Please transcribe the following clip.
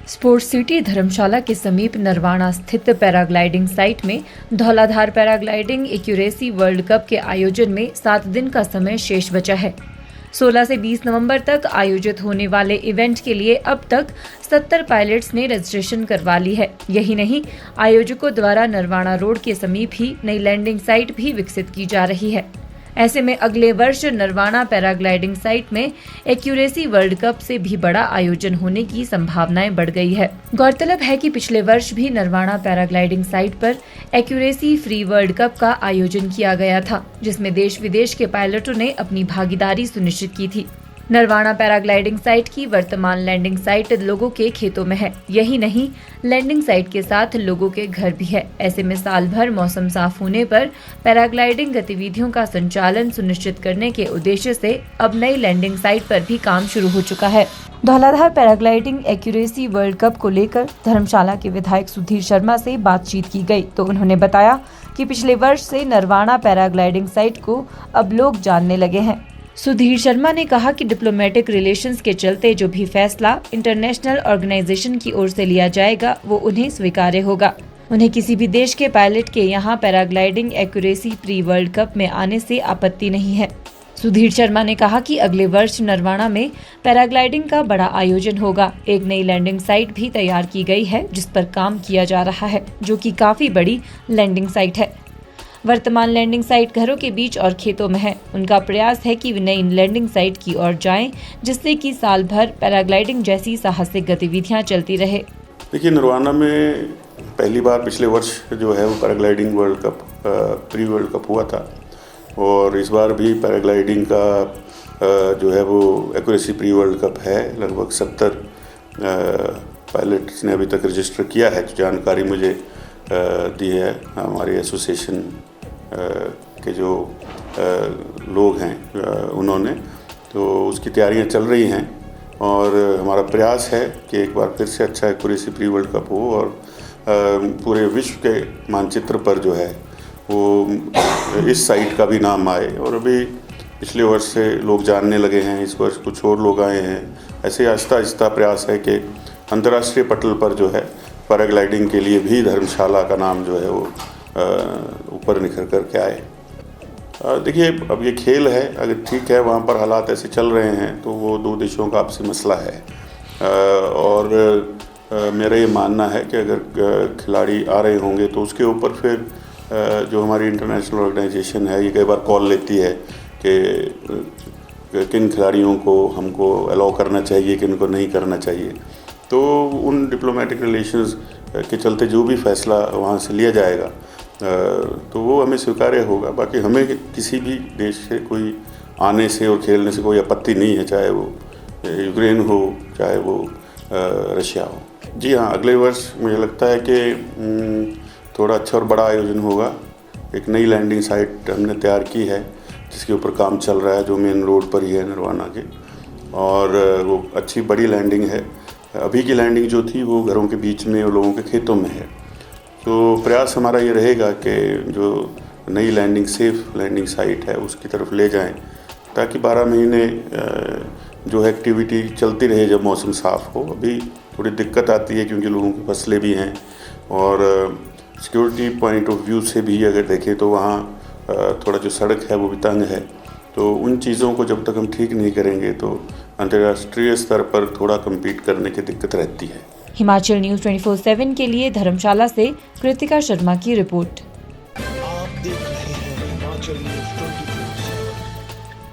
Sports city धर्मशाला के समीप नरवाना स्थित पैराग्लाइडिंग साइट में Dhauladhar paragliding accuracy world cup के आयोजन में 7 दिन का समय शेष बचा है। 16 से 20 नवंबर तक आयोजित होने वाले इवेंट के लिए अब तक 70 पायलट्स ने रजिस्ट्रेशन करवा ली है। यही नहीं, आयोजकों द्वारा नरवाना रोड के समीप ही नई लैंडिंग साइट भी विकसित की जा रही है। ऐसे में अगले वर्ष नरवाना पैराग्लाइडिंग साइट में एक्यूरेसी वर्ल्ड कप से भी बड़ा आयोजन होने की संभावनाएं बढ़ गई है। गौरतलब है कि पिछले वर्ष भी नरवाना पैराग्लाइडिंग साइट पर एक्यूरेसी फ्री वर्ल्ड कप का आयोजन किया गया था, जिसमें देश विदेश के पायलटों ने अपनी भागीदारी सुनिश्चित की थी। नरवाना पैराग्लाइडिंग साइट की वर्तमान लैंडिंग साइट लोगों के खेतों में है। यही नहीं, लैंडिंग साइट के साथ लोगों के घर भी है। ऐसे में साल भर मौसम साफ होने पर पैराग्लाइडिंग गतिविधियों का संचालन सुनिश्चित करने के उद्देश्य से अब नई लैंडिंग साइट पर भी काम शुरू हो चुका है। Dhauladhar paragliding accuracy world cup को लेकर धर्मशाला के विधायक सुधीर शर्मा से बातचीत की गई तो उन्होंने बताया कि पिछले वर्ष से नरवाना पैराग्लाइडिंग साइट को अब लोग जानने लगे हैं। सुधीर शर्मा ने कहा कि डिप्लोमेटिक रिलेशंस के चलते जो भी फैसला इंटरनेशनल ऑर्गेनाइजेशन की ओर से लिया जाएगा वो उन्हें स्वीकार्य होगा। उन्हें किसी भी देश के पायलट के यहाँ paragliding accuracy pre world cup में आने से आपत्ति नहीं है। सुधीर शर्मा ने कहा कि अगले वर्ष नरवाना में पैराग्लाइडिंग का बड़ा आयोजन होगा। एक नई लैंडिंग साइट भी तैयार की गई है जिस पर काम किया जा रहा है, जो कि काफी बड़ी लैंडिंग साइट है। वर्तमान लैंडिंग साइट घरों के बीच और खेतों में है। उनका प्रयास है कि वे नई लैंडिंग साइट की ओर जाएं, जिससे कि साल भर पैराग्लाइडिंग जैसी साहसिक गतिविधियां चलती रहे। देखिए, नरवाना में पहली बार पिछले वर्ष जो है वो paragliding world cup pre world cup हुआ था और इस बार भी पैराग्लाइडिंग का जो है वो एक्यूरेसी प्री वर्ल्ड कप है। लगभग 70 पायलट्स ने अभी तक रजिस्टर किया है। जानकारी मुझे दी है हमारी एसोसिएशन के जो लोग हैं उन्होंने, तो उसकी तैयारियां चल रही हैं और हमारा प्रयास है कि एक बार फिर से अच्छा एक्यूरेसी प्री वर्ल्ड कप हो और पूरे विश्व के मानचित्र पर जो है वो इस साइट का भी नाम आए। और अभी पिछले वर्ष से लोग जानने लगे हैं, इस वर्ष कुछ और लोग आए हैं। ऐसे आहिस्ता आहिस्ता प्रयास है कि अंतर्राष्ट्रीय पटल पर जो है पैराग्लाइडिंग के लिए भी धर्मशाला का नाम जो है वो ऊपर निखर कर के आए। देखिए, अब ये खेल है, अगर ठीक है वहाँ पर हालात ऐसे चल रहे हैं तो वो दो देशों का आपसी मसला है और मेरा ये मानना है कि अगर खिलाड़ी आ रहे होंगे तो उसके ऊपर फिर जो हमारी इंटरनेशनल ऑर्गेनाइजेशन है ये कई बार कॉल लेती है कि किन खिलाड़ियों को हमको अलाउ करना चाहिए, किन को नहीं करना चाहिए। तो उन डिप्लोमेटिक रिलेशंस के चलते जो भी फैसला वहाँ से लिया जाएगा तो वो हमें स्वीकार्य होगा। बाकी हमें किसी भी देश से कोई आने से और खेलने से कोई आपत्ति नहीं है, चाहे वो यूक्रेन हो चाहे वो रशिया हो। जी हाँ, अगले वर्ष मुझे लगता है कि थोड़ा अच्छा और बड़ा आयोजन होगा। एक नई लैंडिंग साइट हमने तैयार की है जिसके ऊपर काम चल रहा है, जो मेन रोड पर ही है नरवाना के, और वो अच्छी बड़ी लैंडिंग है। अभी की लैंडिंग जो थी वो घरों के बीच में और लोगों के खेतों में है। तो प्रयास हमारा ये रहेगा कि जो नई लैंडिंग सेफ लैंडिंग साइट है उसकी तरफ ले जाएं, ताकि 12 महीने जो है एक्टिविटी चलती रहे जब मौसम साफ़ हो। अभी थोड़ी दिक्कत आती है क्योंकि लोगों की फसलें भी हैं और सिक्योरिटी पॉइंट ऑफ व्यू से भी अगर देखें तो वहाँ थोड़ा जो सड़क है वो भी तंग है। तो उन चीज़ों को जब तक हम ठीक नहीं करेंगे तो अंतर्राष्ट्रीय स्तर पर थोड़ा कम्पीट करने की दिक्कत रहती है। हिमाचल न्यूज़ 24/7 के लिए धर्मशाला से कृतिका शर्मा की रिपोर्ट। आप देख रहे हैं हिमाचल न्यूज़ 24।